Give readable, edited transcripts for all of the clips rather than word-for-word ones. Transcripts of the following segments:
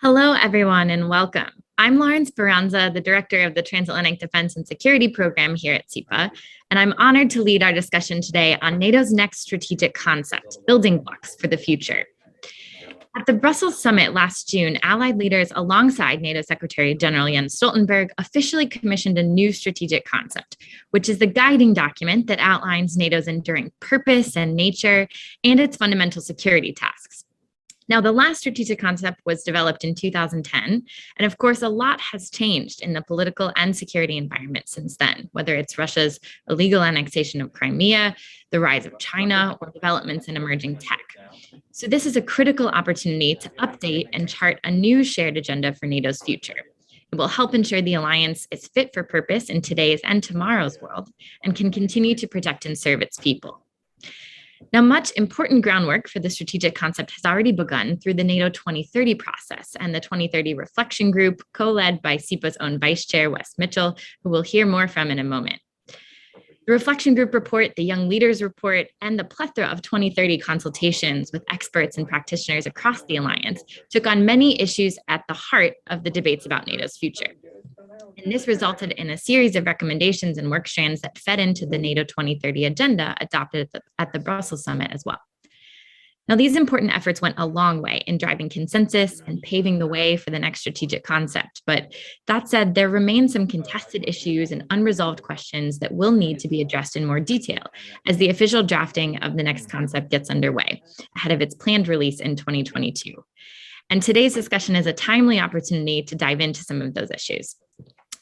Hello, everyone, and welcome. I'm Lauren Speranza, the Director of the Transatlantic Defense and Security Program here at SIPA, and I'm honored to lead our discussion today on NATO's next strategic concept, building blocks for the future. At the Brussels summit last June, Allied leaders alongside NATO Secretary General Jens Stoltenberg officially commissioned a new strategic concept, which is the guiding document that outlines NATO's enduring purpose and nature and its fundamental security tasks. Now, the last strategic concept was developed in 2010, and of course, a lot has changed in the political and security environment since then, whether it's Russia's illegal annexation of Crimea, the rise of China, or developments in emerging tech. So this is a critical opportunity to update and chart a new shared agenda for NATO's future. It will help ensure the alliance is fit for purpose in today's and tomorrow's world and can continue to protect and serve its people. Now, much important groundwork for the strategic concept has already begun through the NATO 2030 process and the 2030 Reflection Group, co-led by SIPA's own Vice Chair, Wess Mitchell, who we'll hear more from in a moment. The Reflection Group report, the Young Leaders report, and the plethora of 2030 consultations with experts and practitioners across the alliance took on many issues at the heart of the debates about NATO's future. And this resulted in a series of recommendations and work strands that fed into the NATO 2030 agenda adopted at the Brussels summit as well. Now, these important efforts went a long way in driving consensus and paving the way for the next strategic concept. But that said, there remain some contested issues and unresolved questions that will need to be addressed in more detail as the official drafting of the next concept gets underway ahead of its planned release in 2022. And today's discussion is a timely opportunity to dive into some of those issues.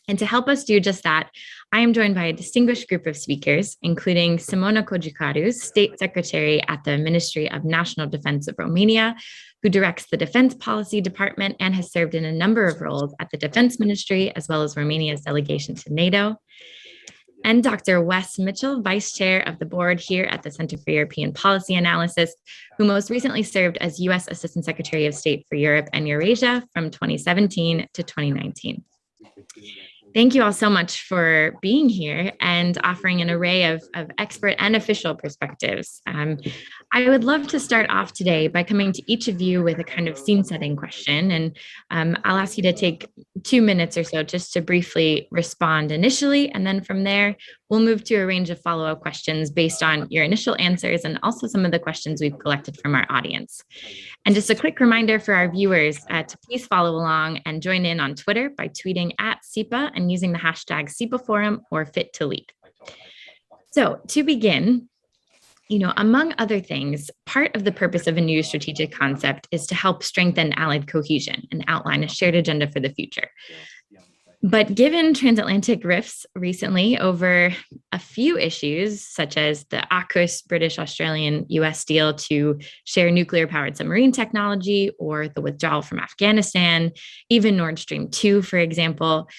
And to help us do just that, I am joined by a distinguished group of speakers, including Simona Cojocaru, State Secretary at the Ministry of National Defense of Romania, who directs the Defense Policy Department and has served in a number of roles at the Defense Ministry, as well as Romania's delegation to NATO. And Dr. Wess Mitchell, Vice Chair of the Board here at the Center for European Policy Analysis, who most recently served as U.S. Assistant Secretary of State for Europe and Eurasia from 2017 to 2019. Thank you all so much for being here and offering an array of expert and official perspectives. I would love to start off today by coming to each of you with a kind of scene-setting question, and I'll ask you to take 2 minutes or so just to briefly respond initially, and then from there, we'll move to a range of follow-up questions based on your initial answers and also some of the questions we've collected from our audience. And just a quick reminder for our viewers to please follow along and join in on Twitter by tweeting at SIPA and using the hashtag SIPAForum or FitToLead. So to begin, among other things, part of the purpose of a new strategic concept is to help strengthen Allied cohesion and outline a shared agenda for the future. But given transatlantic rifts recently over a few issues, such as the AUKUS British-Australian-US deal to share nuclear-powered submarine technology, or the withdrawal from Afghanistan, even Nord Stream 2, for example,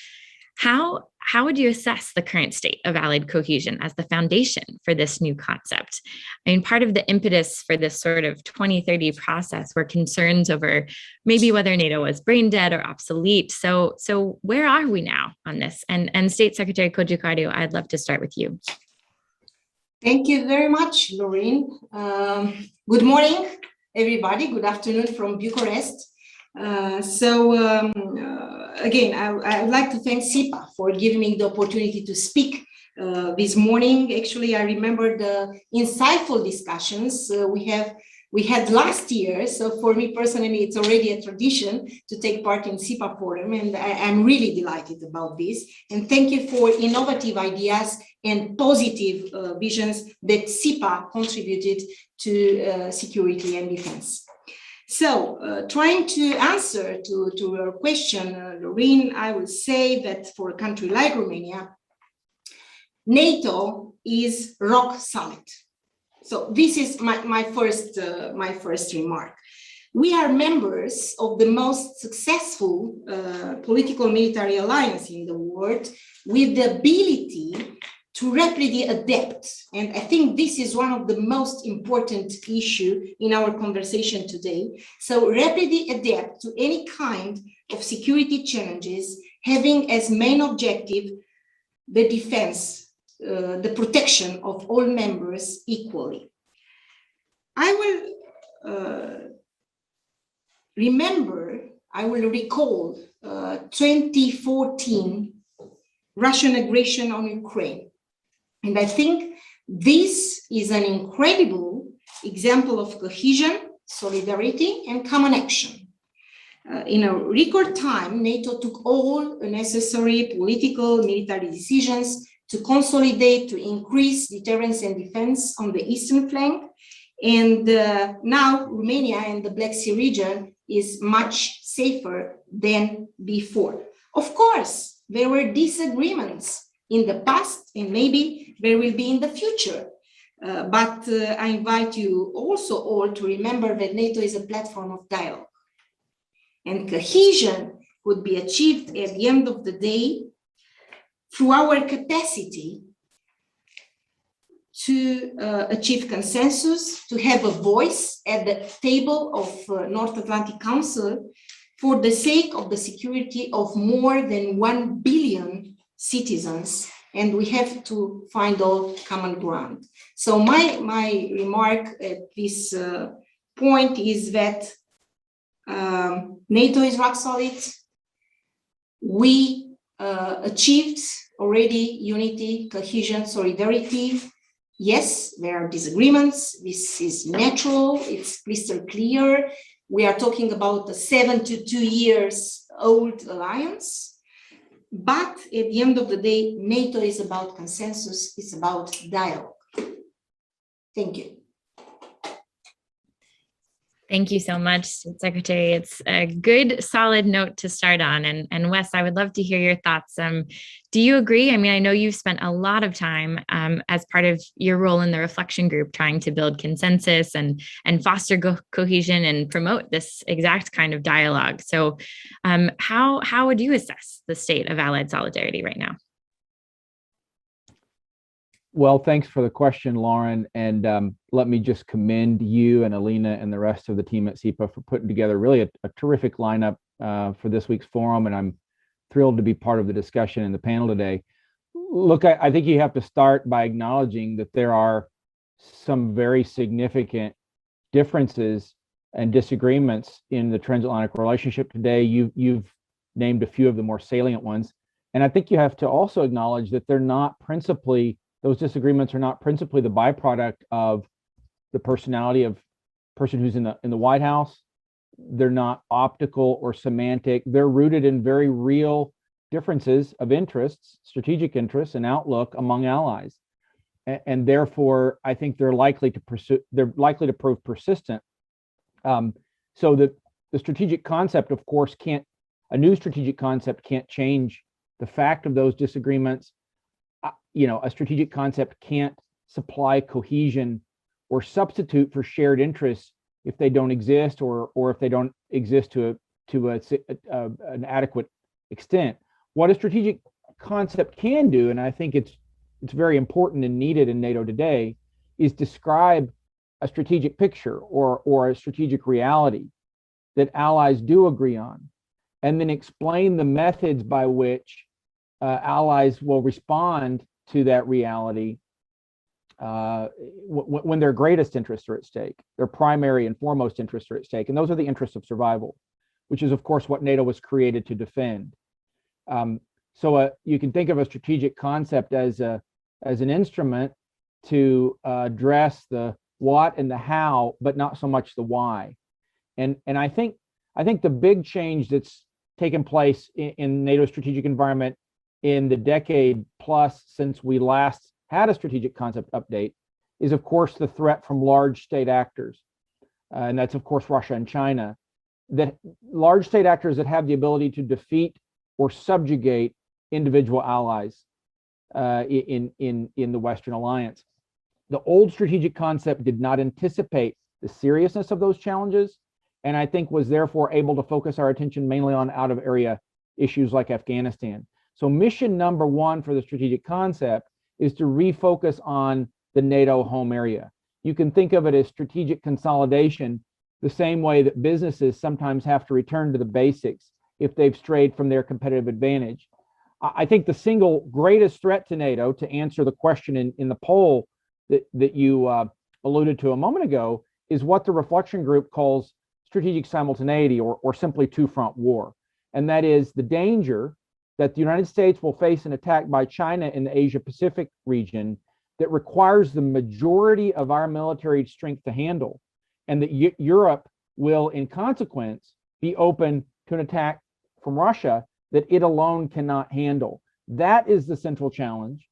how would you assess the current state of Allied cohesion as the foundation for this new concept? I mean, part of the impetus for this sort of 2030 process were concerns over maybe whether NATO was brain dead or obsolete. So where are we now on this? And State Secretary Cojocaru, I'd love to start with you. Thank you very much, Lauren. Good morning, everybody. Good afternoon from Bucharest. Again, I would like to thank SIPA for giving me the opportunity to speak this morning. Actually, I remember the insightful discussions we had last year. So for me personally, it's already a tradition to take part in SIPA Forum, and I'm really delighted about this. And thank you for innovative ideas and positive visions that SIPA contributed to security and defense. So, trying to answer to your question, Lauren, I would say that for a country like Romania, NATO is rock solid. So this is my first remark. We are members of the most successful political military alliance in the world, with the ability to rapidly adapt. And I think this is one of the most important issues in our conversation today. So rapidly adapt to any kind of security challenges, having as main objective the defense, the protection of all members equally. I will remember I will recall 2014 Russian aggression on Ukraine. And I think this is an incredible example of cohesion, solidarity, and common action. In a record time, NATO took all necessary political, military decisions to consolidate, to increase deterrence and defense on the eastern flank. And now Romania and the Black Sea region is much safer than before. Of course, there were disagreements in the past, and maybe there will be in the future. But I invite you also all to remember that NATO is a platform of dialogue. And cohesion could be achieved at the end of the day through our capacity to achieve consensus, to have a voice at the table of North Atlantic Council for the sake of the security of more than 1 billion citizens. And we have to find all common ground. So my remark at this point is that NATO is rock solid. We achieved already unity, cohesion, solidarity. Yes, there are disagreements. This is natural. It's crystal clear. We are talking about a 72 years old alliance. But at the end of the day, NATO is about consensus. It's about dialogue. Thank you. Thank you so much, Secretary. It's a good, solid note to start on. And Wess, I would love to hear your thoughts. Do you agree? I mean, I know you've spent a lot of time as part of your role in the reflection group trying to build consensus and foster cohesion and promote this exact kind of dialogue. So how would you assess the state of Allied solidarity right now? Well, thanks for the question, Lauren. And let me just commend you and Alina and the rest of the team at SIPA for putting together really a terrific lineup for this week's forum. And I'm thrilled to be part of the discussion in the panel today. Look, I think you have to start by acknowledging that there are some very significant differences and disagreements in the transatlantic relationship today. You've named a few of the more salient ones. And I think you have to also acknowledge that they're not principally those disagreements are not principally the byproduct of the personality of person who's in the White House. They're not optical or semantic. They're rooted in very real differences of interests, strategic interests, and outlook among allies. And therefore, I think they're likely to prove persistent. So that the strategic concept, of course, a new strategic concept can't change the fact of those disagreements. A strategic concept can't supply cohesion or substitute for shared interests if they don't exist or if they don't exist to an adequate extent. What a strategic concept can do, and I think it's very important and needed in NATO today, is describe a strategic picture or a strategic reality that allies do agree on, and then explain the methods by which allies will respond to that reality when their greatest interests are at stake, their primary and foremost interests are at stake. And those are the interests of survival, which is, of course, what NATO was created to defend. So you can think of a strategic concept as an instrument to address the what and the how, but not so much the why. And I think the big change that's taken place in NATO's strategic environment in the decade plus since we last had a strategic concept update is, of course, the threat from large state actors. And that's, of course, Russia and China. That large state actors that have the ability to defeat or subjugate individual allies in the Western alliance. The old strategic concept did not anticipate the seriousness of those challenges, and I think was therefore able to focus our attention mainly on out-of-area issues like Afghanistan. So mission number one for the strategic concept is to refocus on the NATO home area. You can think of it as strategic consolidation, the same way that businesses sometimes have to return to the basics if they've strayed from their competitive advantage. I think the single greatest threat to NATO, to answer the question in the poll that you alluded to a moment ago, is what the reflection group calls strategic simultaneity or simply two-front war. And that is the danger that the United States will face an attack by China in the Asia-Pacific region that requires the majority of our military strength to handle, and that Europe will, in consequence, be open to an attack from Russia that it alone cannot handle. That is the central challenge.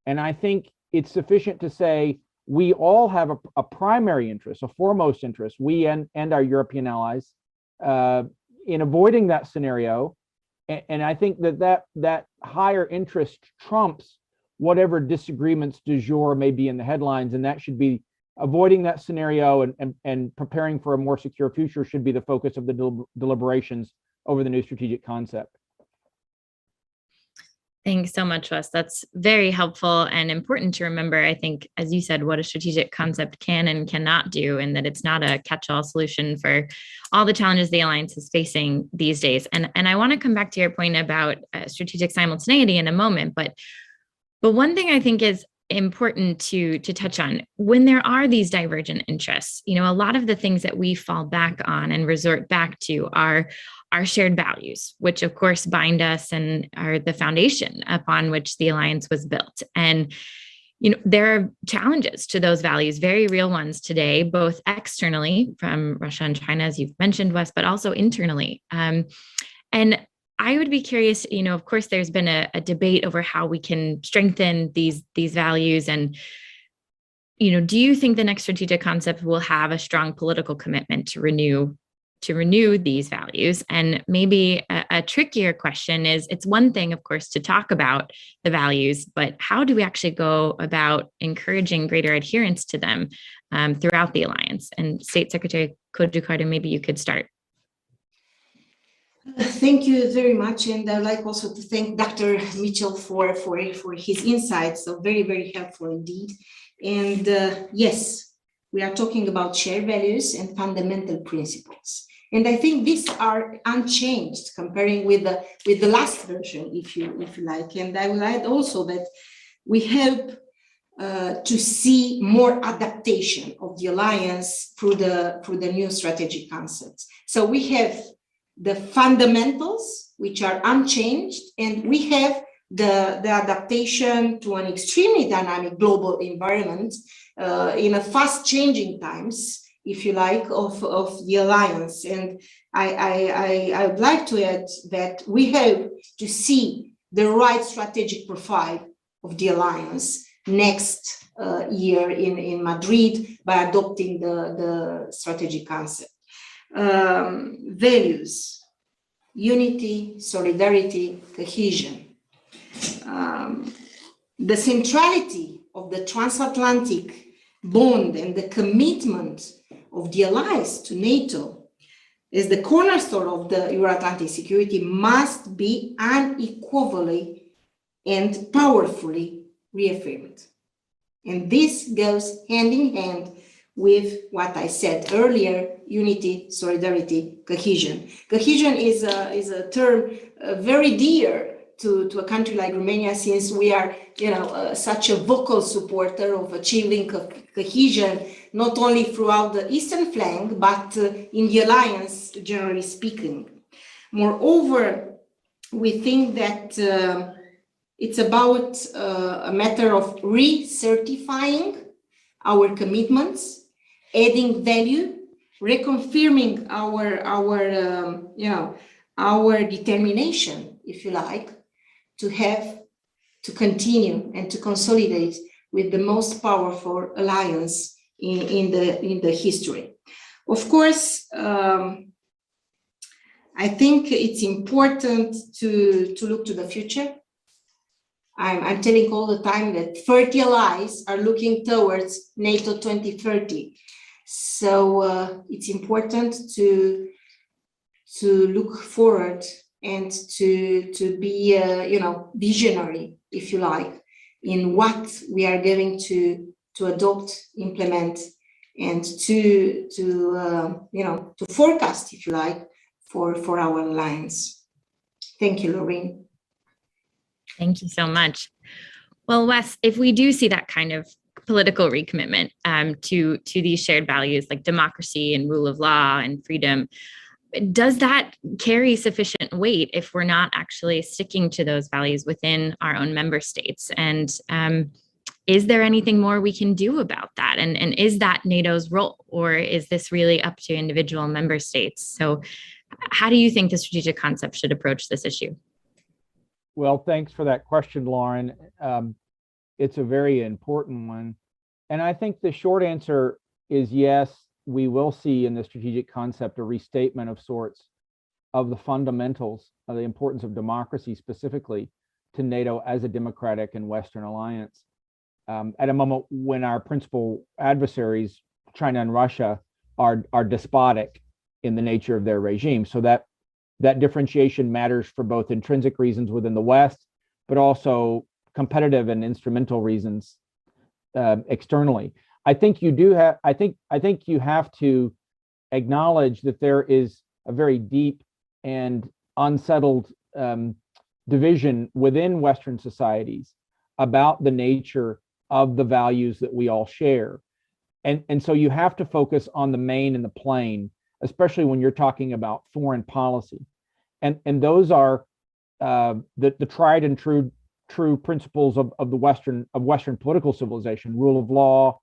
And I think it's sufficient to say we all have a primary interest, a foremost interest, we and our European allies, in avoiding that scenario. And I think that higher interest trumps whatever disagreements du jour may be in the headlines, and that should be avoiding that scenario and preparing for a more secure future should be the focus of the deliberations over the new strategic concept. Thanks so much, Wes. That's very helpful and important to remember, I think, as you said, what a strategic concept can and cannot do, and that it's not a catch-all solution for all the challenges the alliance is facing these days. And I want to come back to your point about strategic simultaneity in a moment, but one thing I think is important to touch on when there are these divergent interests, a lot of the things that we fall back on and resort back to are our shared values, which of course bind us and are the foundation upon which the alliance was built. And, there are challenges to those values, very real ones today, both externally from Russia and China, as you've mentioned, Wes, but also internally. And I would be curious, of course, there's been a debate over how we can strengthen these values. And, do you think the next strategic concept will have a strong political commitment to renew these values? And maybe a trickier question is, it's one thing, of course, to talk about the values, but how do we actually go about encouraging greater adherence to them throughout the alliance? And State Secretary Cojocaru, maybe you could start. Thank you very much. And I'd like also to thank Dr. Mitchell for his insights. So very, very helpful indeed. And yes, we are talking about shared values and fundamental principles. And I think these are unchanged comparing with the last version, if you like. And I will add also that we help to see more adaptation of the alliance through the new strategic concepts. So we have the fundamentals, which are unchanged, and we have the adaptation to an extremely dynamic global environment in a fast changing times, if you like, of the alliance. And I would like to add that we hope to see the right strategic profile of the alliance next year in Madrid by adopting the strategic concept. Values, unity, solidarity, cohesion. The centrality of the transatlantic bond and the commitment of the allies to NATO as the cornerstone of the Euro-Atlantic security must be unequivocally and powerfully reaffirmed. And this goes hand in hand with what I said earlier: unity, solidarity, cohesion. Cohesion is a term very dear to a country like Romania, since we are, such a vocal supporter of achieving cohesion, not only throughout the eastern flank, but in the alliance, generally speaking. Moreover, we think that it's about a matter of recertifying our commitments, adding value, reconfirming our determination, if you like, to continue and to consolidate with the most powerful alliance in the history. Of course, I think it's important to look to the future. I'm telling all the time that 30 allies are looking towards NATO 2030. So it's important to look forward and to be, visionary, if you like, in what we are going to adopt, implement, and to forecast, if you like, for our alliance. Thank you, Lauren. Thank you so much. Well, Wes, if we do see that kind of political recommitment to these shared values like democracy and rule of law and freedom. Does that carry sufficient weight if we're not actually sticking to those values within our own member states? And is there anything more we can do about that? And is that NATO's role, or is this really up to individual member states? So how do you think the strategic concept should approach this issue? Well, thanks for that question, Lauren. It's a very important one. And I think the short answer is yes, we will see in the strategic concept a restatement of sorts of the fundamentals of the importance of democracy specifically to NATO as a democratic and Western alliance. At a moment when our principal adversaries, China and Russia, are despotic in the nature of their regime. So that differentiation matters for both intrinsic reasons within the West, but also competitive and instrumental reasons externally. I think you have to acknowledge that there is a very deep and unsettled division within Western societies about the nature of the values that we all share. And so you have to focus on the main and the plain, especially when you're talking about foreign policy. And those are the tried and true principles of Western political civilization: rule of law,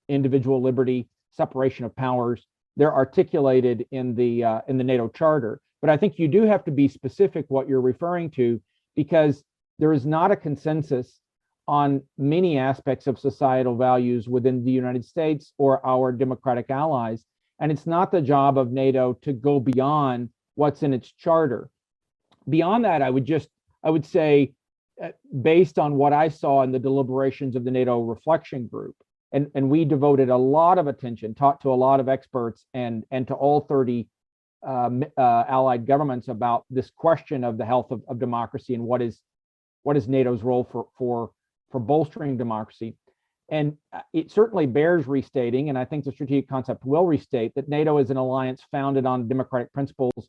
individual liberty, separation of powers. They're articulated in the NATO Charter. But I think you do have to be specific what you're referring to, because there is not a consensus on many aspects of societal values within the United States or our democratic allies. And it's not the job of NATO to go beyond what's in its charter. Beyond that, I would say, based on what I saw in the deliberations of the NATO reflection group, and we devoted a lot of attention, talked to a lot of experts and to all 30 allied governments about this question of the health of democracy and what is NATO's role for bolstering democracy. And it certainly bears restating, and I think the strategic concept will restate, that NATO is an alliance founded on democratic principles,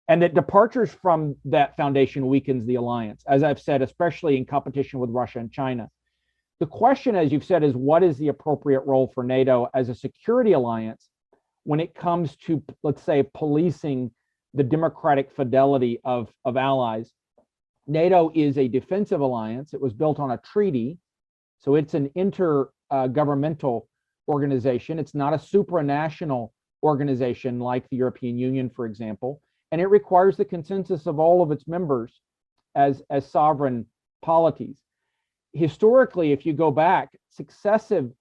and that departures from that foundation weakens the alliance, as I've said, especially in competition with Russia and China. The question, as you've said, is what is the appropriate role for NATO as a security alliance when it comes to, let's say, policing the democratic fidelity of allies? NATO is a defensive alliance. It was built on a treaty, so it's an intergovernmental organization. It's not a supranational organization like the European Union, for example, and it requires the consensus of all of its members as sovereign polities. Historically, if you go back, successive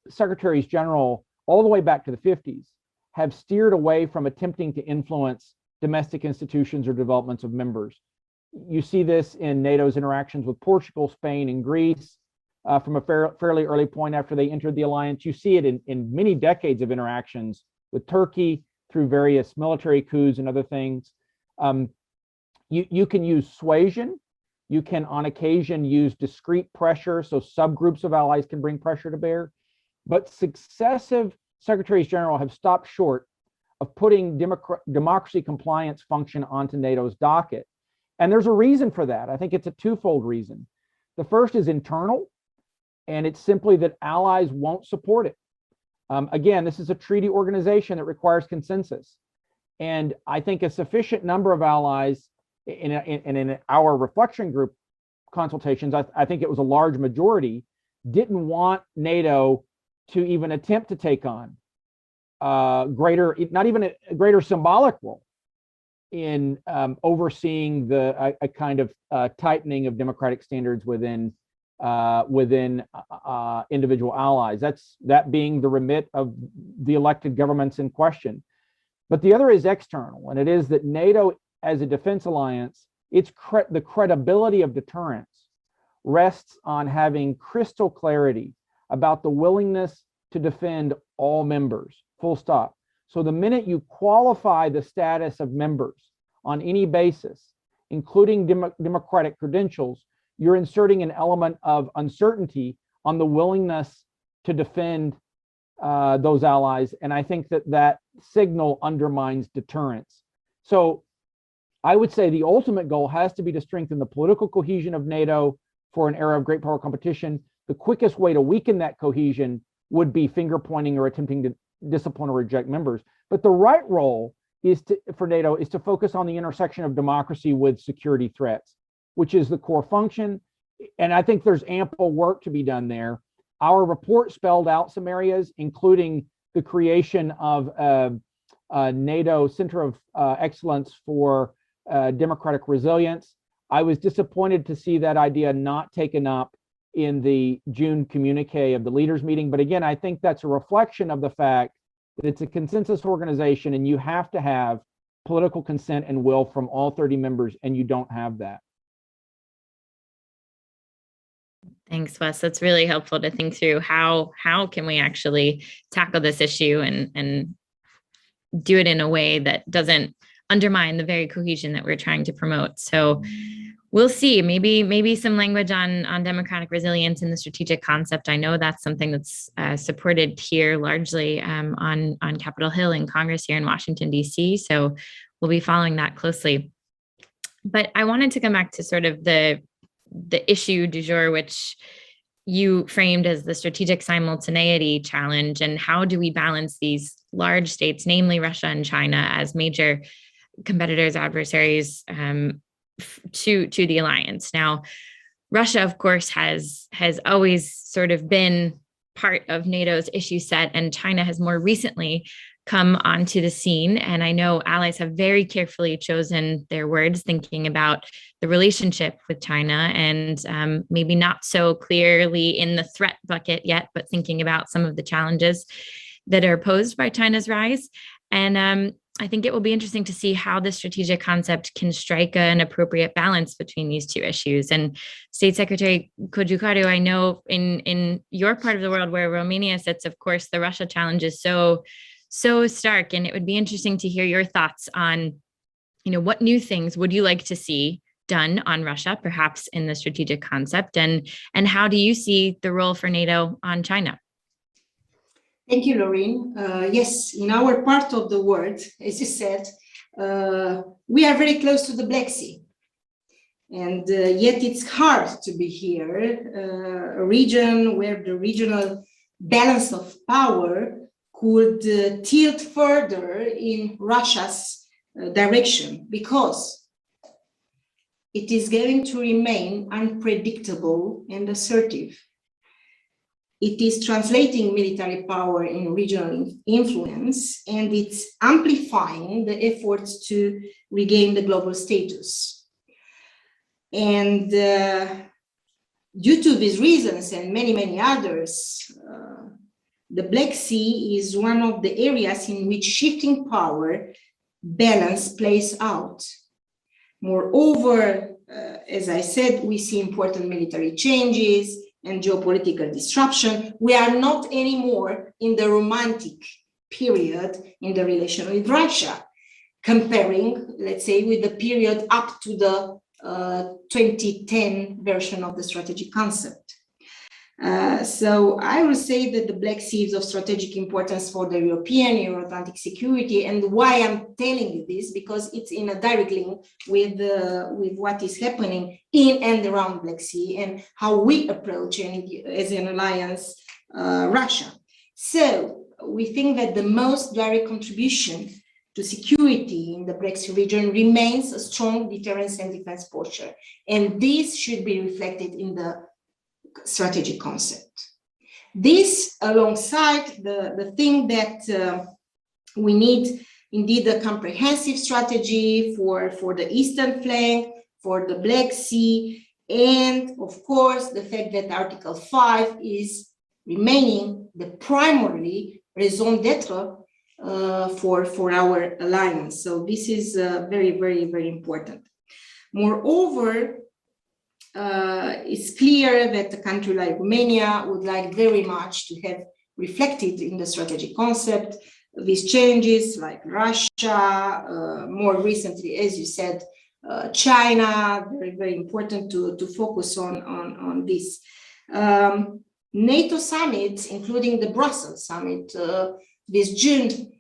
secretaries general, all the way back to the 50s, have steered away from attempting to influence domestic institutions or developments of members. You see this in NATO's interactions with Portugal, Spain, and Greece from a fairly early point after they entered the alliance. You see it in many decades of interactions with Turkey through various military coups and other things. You can use suasion. You can, on occasion, use discrete pressure, so subgroups of allies can bring pressure to bear. But successive secretaries general have stopped short of putting democracy compliance function onto NATO's docket. And there's a reason for that. I think it's a twofold reason. The first is internal, and it's simply that allies won't support it. Again, this is a treaty organization that requires consensus. And I think a sufficient number of allies in our reflection group consultations, I think it was a large majority, didn't want NATO to even attempt to take on not even a greater symbolic role in overseeing a kind of tightening of democratic standards within individual allies. That being the remit of the elected governments in question. But the other is external, and it is that NATO, as a defense alliance, the credibility of deterrence rests on having crystal clarity about the willingness to defend all members, full stop. So the minute you qualify the status of members on any basis, including democratic credentials, you're inserting an element of uncertainty on the willingness to defend those allies. And I think that signal undermines deterrence. So I would say the ultimate goal has to be to strengthen the political cohesion of NATO for an era of great power competition. the quickest way to weaken that cohesion would be finger pointing or attempting to discipline or reject members. But the right role for NATO is to focus on the intersection of democracy with security threats, which is the core function. And I think there's ample work to be done there. Our report spelled out some areas, including the creation of a NATO Center of Excellence for Democratic Resilience. I was disappointed to see that idea not taken up in the June communique of the leaders meeting. But again, I think that's a reflection of the fact that it's a consensus organization and you have to have political consent and will from all 30 members, and you don't have that. Thanks, Wes. That's really helpful to think through how can we actually tackle this issue and do it in a way that doesn't undermine the very cohesion that we're trying to promote. So we'll see. Maybe some language on democratic resilience in the strategic concept. I know that's something that's supported here largely on Capitol Hill in Congress here in Washington, D.C. So we'll be following that closely. But I wanted to come back to sort of the issue du jour, which you framed as the strategic simultaneity challenge, and how do we balance these large states, namely Russia and China, as major competitors, adversaries to the alliance. Now, Russia, of course, has always sort of been part of NATO's issue set, and China has more recently come onto the scene. And I know allies have very carefully chosen their words, thinking about the relationship with China, and maybe not so clearly in the threat bucket yet, but thinking about some of the challenges that are posed by China's rise. And I think it will be interesting to see how the strategic concept can strike an appropriate balance between these two issues. And State Secretary Cojocaru, I know in your part of the world where Romania sits, of course, the Russia challenge is so stark. And it would be interesting to hear your thoughts on, what new things would you like to see done on Russia, perhaps in the strategic concept, and how do you see the role for NATO on China? Thank you, Lauren. Yes, in our part of the world, as you said, we are very close to the Black Sea. And yet it's hard to be here, a region where the regional balance of power could tilt further in Russia's direction, because it is going to remain unpredictable and assertive. It is translating military power in regional influence, and it's amplifying the efforts to regain the global status. And due to these reasons and many, many others, the Black Sea is one of the areas in which shifting power balance plays out. Moreover, as I said, we see important military changes and geopolitical disruption. We are not anymore in the romantic period in the relation with Russia, comparing, let's say, with the period up to the 2010 version of the strategic concept. So I will say that the Black Sea is of strategic importance for the European Euro-Atlantic security. And why I'm telling you this, because it's in a direct link with what is happening in and around Black Sea and how we approach as an alliance Russia. So we think that the most direct contribution to security in the Black Sea region remains a strong deterrence and defense posture. And this should be reflected in the strategic concept. This, alongside the thing that we need indeed a comprehensive strategy for the eastern flank, for the Black Sea, and of course the fact that Article 5 is remaining the primary raison d'etre for our alliance. So this is very, very, very important. Moreover, it's clear that a country like Romania would like very much to have reflected in the strategic concept these changes, like Russia, more recently, as you said, China. Very, very important to focus on this. NATO summits, including the Brussels summit this June,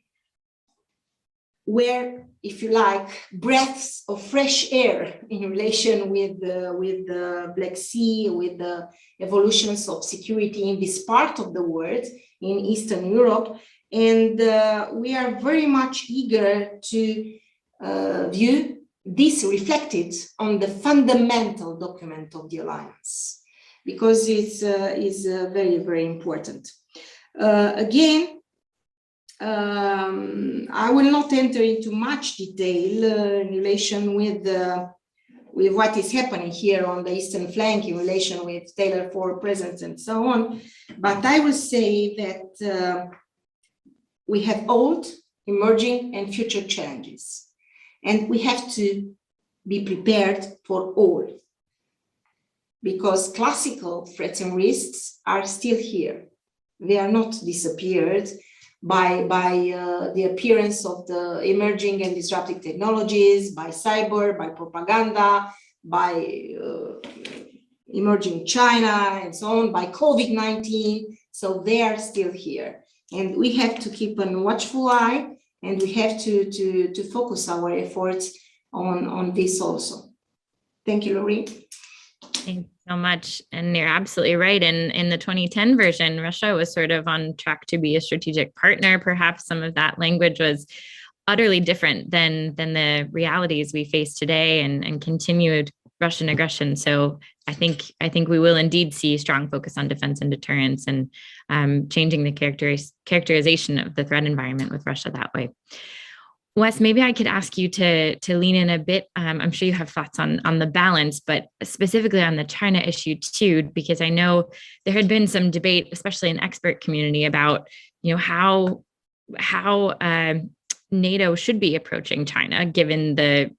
were, if you like, breaths of fresh air in relation with the Black Sea, with the evolutions of security in this part of the world, in Eastern Europe. And we are very much eager to view this reflected on the fundamental document of the alliance, because it's very, very important. Again, I will not enter into much detail in relation with what is happening here on the eastern flank in relation with Taylor Forward presence and so on, but I will say that we have old, emerging, and future challenges, and we have to be prepared for all, because classical threats and risks are still here. They are not disappeared by the appearance of the emerging and disruptive technologies, by cyber, by propaganda, by emerging China and so on, by COVID-19. So they are still here. And we have to keep a watchful eye, and we have to focus our efforts on this also. Thank you, Lauren. Thanks so much. And you're absolutely right. In the 2010 version, Russia was sort of on track to be a strategic partner. Perhaps some of that language was utterly different than the realities we face today and continued Russian aggression. So I think we will indeed see strong focus on defense and deterrence, and changing the characterization of the threat environment with Russia that way. Wes, maybe I could ask you to lean in a bit. I'm sure you have thoughts on the balance, but specifically on the China issue too, because I know there had been some debate, especially in expert community, about how NATO should be approaching China, given the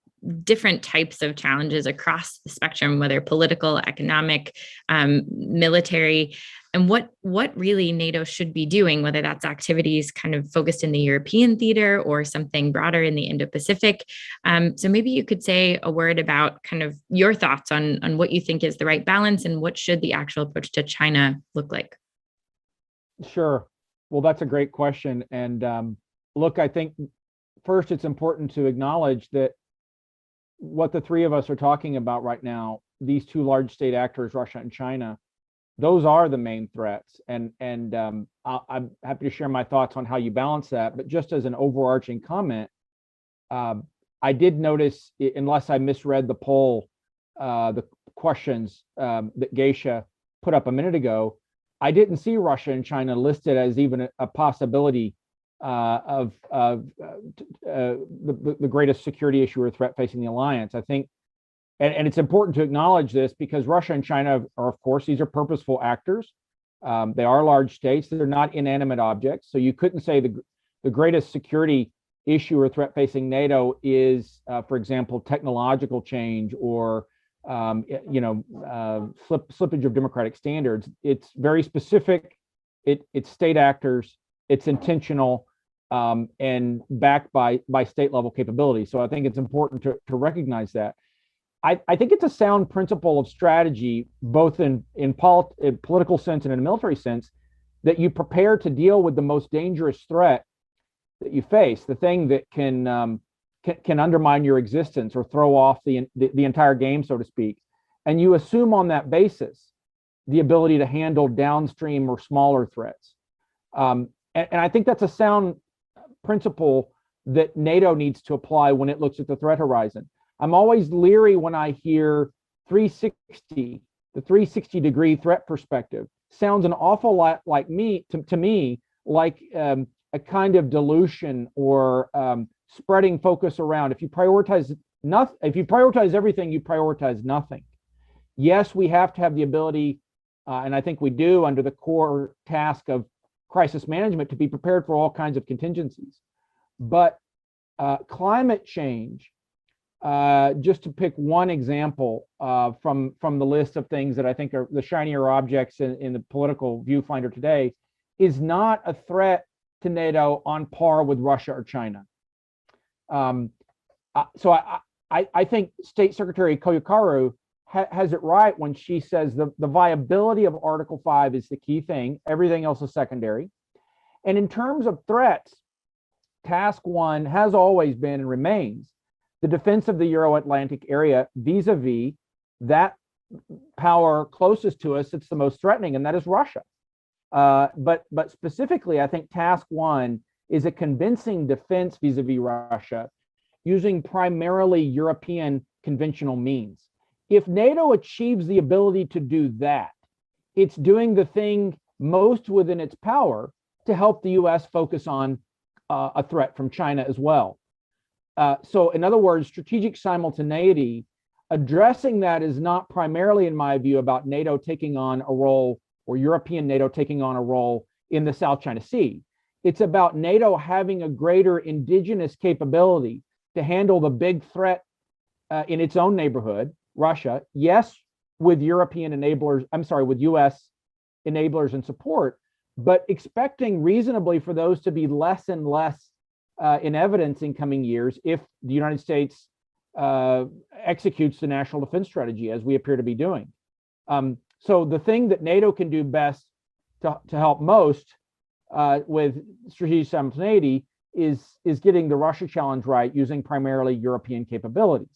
different types of challenges across the spectrum, whether political, economic, military, and what really NATO should be doing, whether that's activities kind of focused in the European theater or something broader in the Indo-Pacific. So maybe you could say a word about kind of your thoughts on what you think is the right balance, and what should the actual approach to China look like? Sure. Well, that's a great question. And look, I think first it's important to acknowledge that what the three of us are talking about right now, these two large state actors, Russia and China, those are the main threats. And I'm happy to share my thoughts on how you balance that. But just as an overarching comment, I did notice, unless I misread the poll, the questions that Geisha put up a minute ago, I didn't see Russia and China listed as even a possibility of the greatest security issue or threat facing the alliance. I think, and it's important to acknowledge this, because Russia and China are, of course, these are purposeful actors. They are large states. They're not inanimate objects. So you couldn't say the greatest security issue or threat facing NATO is, for example, technological change or slippage of democratic standards. It's very specific. It's state actors. It's intentional, and backed by state level capability. So I think it's important to recognize that. I think it's a sound principle of strategy, both in political sense and in a military sense, that you prepare to deal with the most dangerous threat that you face, the thing that can undermine your existence or throw off the entire game, so to speak. And you assume on that basis the ability to handle downstream or smaller threats. And I think that's a sound principle that NATO needs to apply when it looks at the threat horizon. I'm always leery when I hear 360, the 360-degree threat perspective. Sounds an awful lot like to me, like a kind of dilution or spreading focus around. If you prioritize everything, you prioritize nothing. Yes, we have to have the ability, and I think we do under the core task of crisis management, to be prepared for all kinds of contingencies. But climate change, just to pick one example from the list of things that I think are the shinier objects in the political viewfinder today, is not a threat to NATO on par with Russia or China. So I think State Secretary Cojocaru has it right when she says the viability of Article 5 is the key thing. Everything else is secondary. And in terms of threats, task one has always been and remains the defense of the Euro-Atlantic area vis-a-vis that power closest to us that's the most threatening, and that is Russia. But specifically, I think task one is a convincing defense vis-a-vis Russia using primarily European conventional means. If NATO achieves the ability to do that, it's doing the thing most within its power to help the US focus on a threat from China as well. So in other words, strategic simultaneity, addressing that is not primarily, in my view, about NATO taking on a role or European NATO taking on a role in the South China Sea. It's about NATO having a greater indigenous capability to handle the big threat in its own neighborhood, Russia, yes, with European enablers, with US enablers and support, but expecting reasonably for those to be less and less in evidence in coming years if the United States executes the national defense strategy as we appear to be doing. So the thing that NATO can do best to help most with strategic simultaneity is getting the Russia challenge right using primarily European capabilities.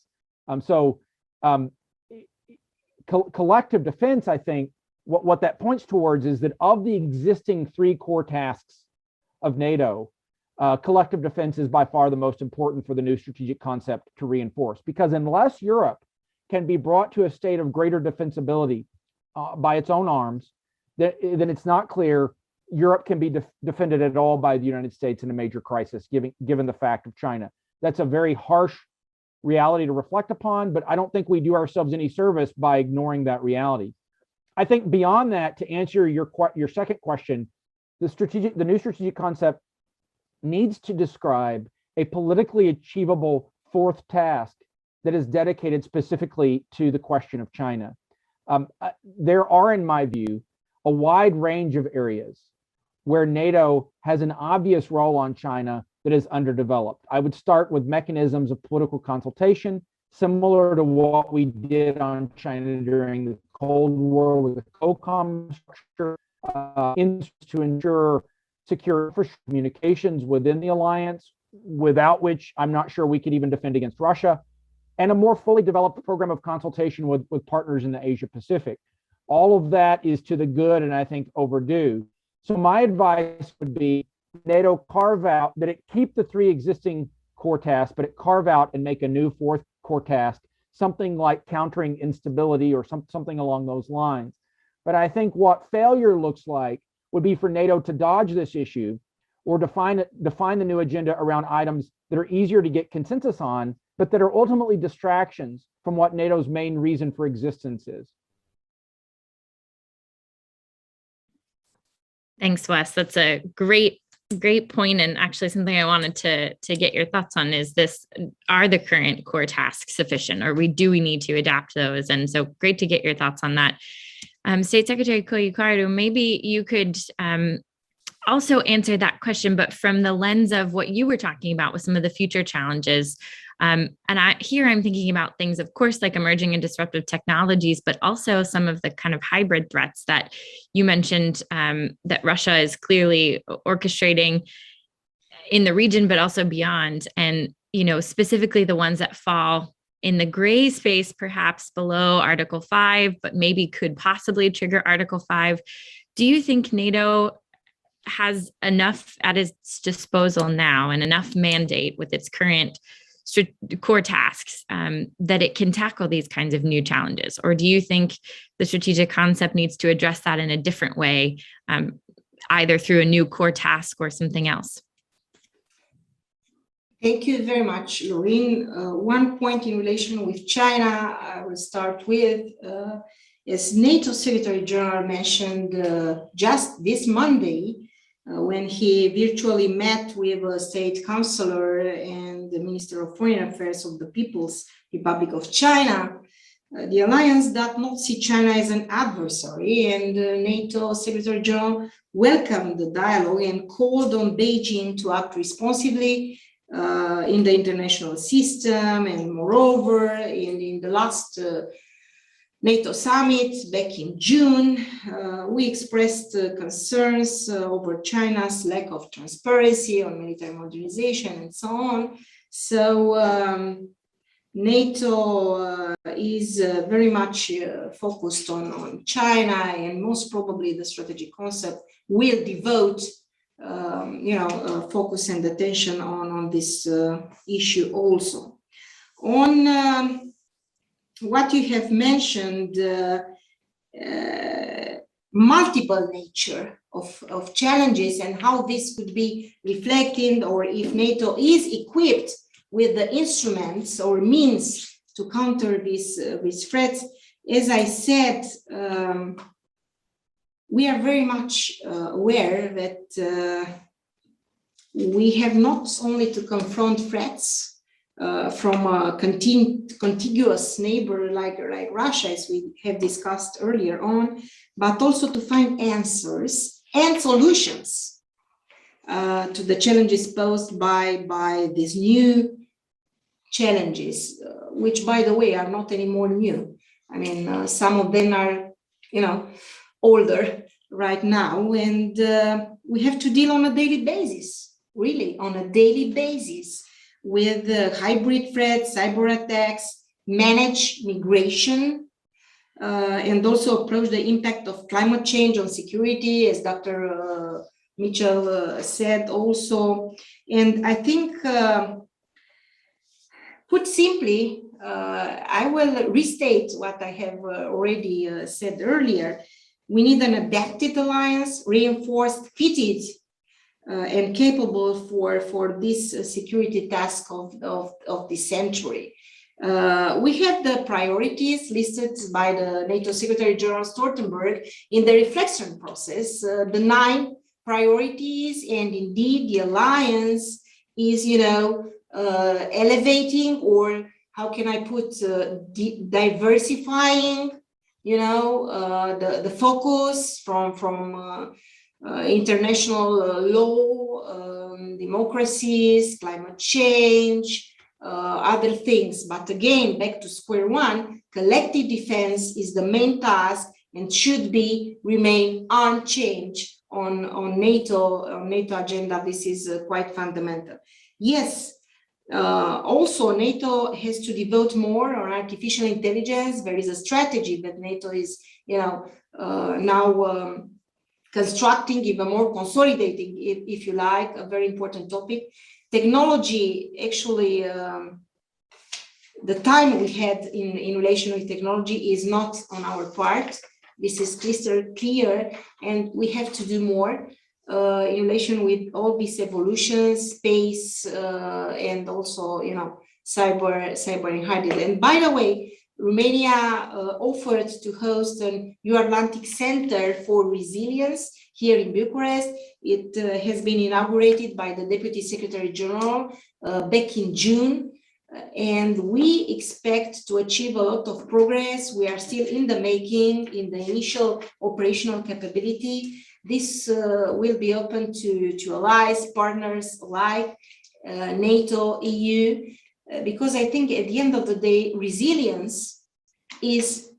Collective defense, I think, what that points towards is that of the existing three core tasks of NATO, collective defense is by far the most important for the new strategic concept to reinforce, because unless Europe can be brought to a state of greater defensibility by its own arms, then it's not clear Europe can be defended at all by the United States in a major crisis, given the fact of China. That's a very harsh reality to reflect upon, but I don't think we do ourselves any service by ignoring that reality. I think beyond that, to answer your second question, the new strategic concept needs to describe a politically achievable fourth task that is dedicated specifically to the question of China. There are, in my view, a wide range of areas where NATO has an obvious role on China that is underdeveloped. I would start with mechanisms of political consultation, similar to what we did on China during the Cold War with the COCOM structure, to ensure secure communications within the alliance, without which I'm not sure we could even defend against Russia, and a more fully developed program of consultation with partners in the Asia Pacific. All of that is to the good and I think overdue. So my advice would be NATO carve out, that it keep the three existing core tasks, but it carve out and make a new fourth core task, something like countering instability or something along those lines. But I think what failure looks like would be for NATO to dodge this issue or define the new agenda around items that are easier to get consensus on, but that are ultimately distractions from what NATO's main reason for existence is. Thanks, Wes. That's a great point, and actually something I wanted to get your thoughts on is this: are the current core tasks sufficient, or do we need to adapt those? And so great to get your thoughts on that. State Secretary Cojocaru, maybe you could also answer that question, but from the lens of what you were talking about with some of the future challenges. And I'm thinking about things, of course, like emerging and disruptive technologies, but also some of the kind of hybrid threats that you mentioned that Russia is clearly orchestrating in the region, but also beyond. And, specifically the ones that fall in the gray space, perhaps below Article 5, but maybe could possibly trigger Article 5. Do you think NATO has enough at its disposal now and enough mandate with its current core tasks that it can tackle these kinds of new challenges? Or do you think the strategic concept needs to address that in a different way, either through a new core task or something else? Thank you very much, Lauren. One point in relation with China, I will start with, as NATO Secretary General mentioned just this Monday, when he virtually met with a state councillor and the Minister of Foreign Affairs of the People's Republic of China, the alliance does not see China as an adversary, and NATO Secretary General welcomed the dialogue and called on Beijing to act responsibly in the international system, and moreover, in the last NATO summit back in June. We expressed concerns over China's lack of transparency on military modernization and so on. So NATO is very much focused on China, and most probably the strategic concept will devote focus and attention on this issue also. On what you have mentioned, multiple nature of challenges and how this could be reflected, or if NATO is equipped with the instruments or means to counter these threats. As I said, we are very much aware that we have not only to confront threats from a contiguous neighbor like Russia, as we have discussed earlier on, but also to find answers and solutions to the challenges posed by these new challenges, which, by the way, are not anymore new. I mean, some of them are, older right now, and we have to deal on a daily basis, really on a daily basis, with hybrid threats, cyber attacks, manage migration, and also approach the impact of climate change on security, as Dr. Mitchell said also. And I think, put simply, I will restate what I have already said earlier. We need an adapted alliance, reinforced, fitted, and capable for this security task of this century. We have the priorities listed by the NATO Secretary General Stoltenberg in the reflection process, the 9 priorities, and indeed the alliance is, elevating, or how can I put, diversifying, the focus from international law, democracies, climate change, other things. But again, back to square one, collective defense is the main task and should remain unchanged on NATO agenda. This is quite fundamental. Yes, also NATO has to devote more on artificial intelligence. There is a strategy that NATO is, now constructing, even more consolidating, if you like, a very important topic. Technology, actually, the time we had in relation with technology is not on our part. This is crystal clear, and we have to do more in relation with all these evolutions, space, and also, cyber and hybrid. And by the way, Romania offered to host an Euro-Atlantic Center for Resilience here in Bucharest. It has been inaugurated by the Deputy Secretary General back in June, and we expect to achieve a lot of progress. We are still in the making, in the initial operational capability. This will be open to allies, partners alike, NATO, EU, because I think at the end of the day, resilience is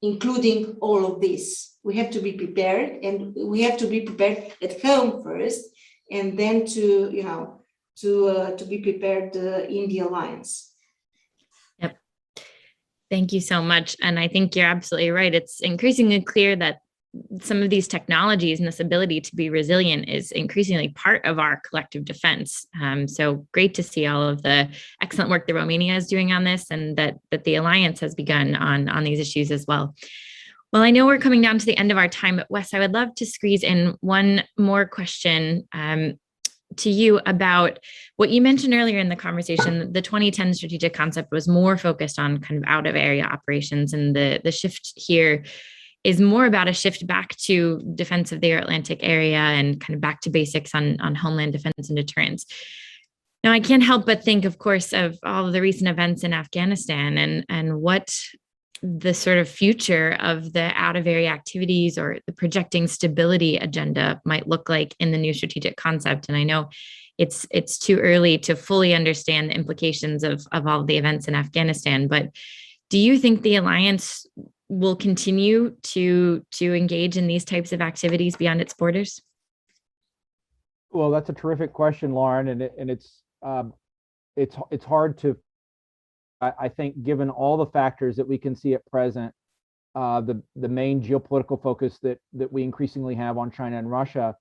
including all of this. We have to be prepared, and we have to be prepared at home first, and then to be prepared in the alliance. Yep. Thank you so much. And I think you're absolutely right. It's increasingly clear that some of these technologies and this ability to be resilient is increasingly part of our collective defense. So great to see all of the excellent work that Romania is doing on this, and that the Alliance has begun on these issues as well. Well, I know we're coming down to the end of our time, but Wess, I would love to squeeze in one more question to you about what you mentioned earlier in the conversation. The 2010 strategic concept was more focused on kind of out of area operations, and the shift here is more about a shift back to defense of the Atlantic area and kind of back to basics on homeland defense and deterrence. Now, I can't help but think, of course, of all of the recent events in Afghanistan and what the sort of future of the out of area activities or the projecting stability agenda might look like in the new strategic concept. And I know it's too early to fully understand the implications of all of the events in Afghanistan, but do you think the alliance will continue to engage in these types of activities beyond its borders? Well, that's a terrific question, Lauren, and it's hard to. I think, given all the factors that we can see at present, the main geopolitical focus that we increasingly have on China and Russia,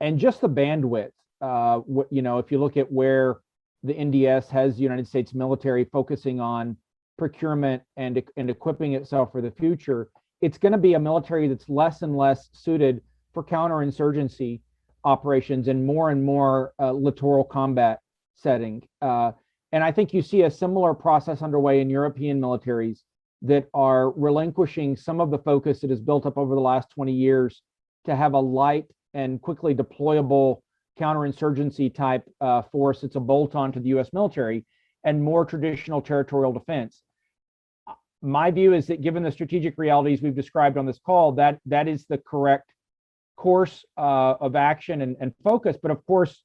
and just the bandwidth. If you look at where the NDS has the United States military focusing on procurement and equipping itself for the future, it's going to be a military that's less and less suited for counterinsurgency operations and more littoral combat setting. And I think you see a similar process underway in European militaries that are relinquishing some of the focus that has built up over the last 20 years to have a light and quickly deployable counterinsurgency type force that's a bolt-on to the US military and more traditional territorial defense. My view is that given the strategic realities we've described on this call, that is the correct course of action and focus. But of course,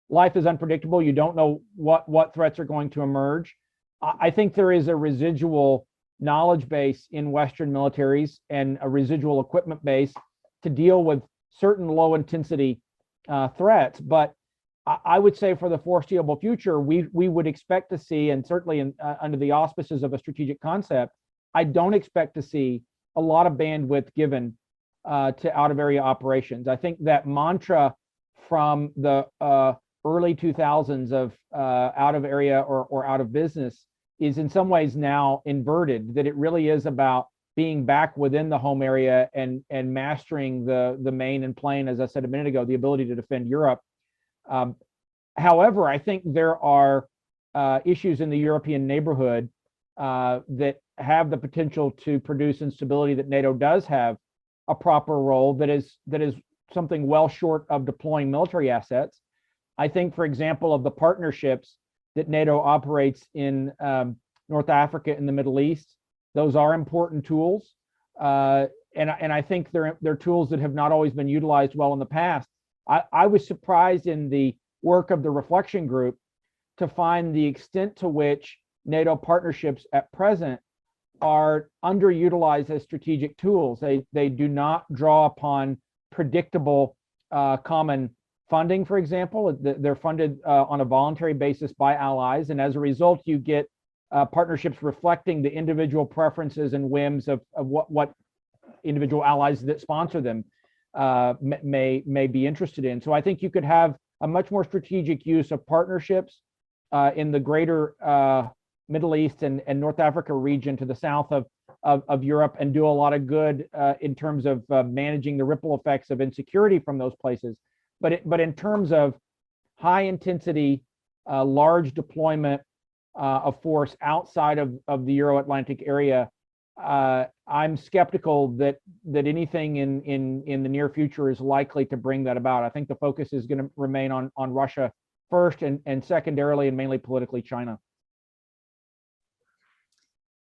life is unpredictable. You don't know what threats are going to emerge. I think there is a residual knowledge base in Western militaries and a residual equipment base to deal with certain low intensity threats. But I would say for the foreseeable future, we would expect to see, and certainly under the auspices of a strategic concept, I don't expect to see a lot of bandwidth given to out of area operations. I think that mantra from the early 2000s of out of area or out of business is in some ways now inverted, that it really is about being back within the home area and mastering the main and plain, as I said a minute ago, the ability to defend Europe. However, I think there are issues in the European neighborhood that have the potential to produce instability that NATO does have a proper role that is something well short of deploying military assets. I think, for example, of the partnerships that NATO operates in North Africa and the Middle East, those are important tools. And I think they're tools that have not always been utilized well in the past. I was surprised in the work of the reflection group to find the extent to which NATO partnerships at present are underutilized as strategic tools. They do not draw upon predictable common funding, for example. They're funded on a voluntary basis by allies, and as a result, you get partnerships reflecting the individual preferences and whims of what individual allies that sponsor them may be interested in. So I think you could have a much more strategic use of partnerships in the greater Middle East and North Africa region to the south of Europe, and do a lot of good in terms of managing the ripple effects of insecurity from those places. But in terms of high intensity, large deployment of force outside of the Euro-Atlantic area, I'm skeptical that anything in the near future is likely to bring that about. I think the focus is going to remain on Russia first, and secondarily and mainly politically China.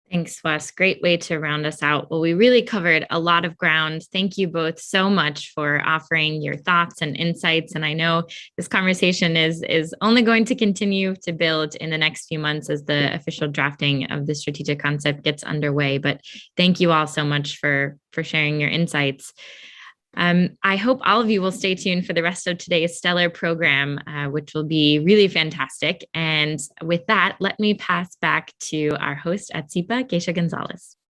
Thanks, Wes. Great way to round us out. Well, we really covered a lot of ground. Thank you both so much for offering your thoughts and insights. And I know this conversation is only going to continue to build in the next few months as the official drafting of the strategic concept gets underway. But thank you all so much for sharing your insights. I hope all of you will stay tuned for the rest of today's stellar program, which will be really fantastic. And with that, let me pass back to our host at SIPA, Geisha Gonzalez.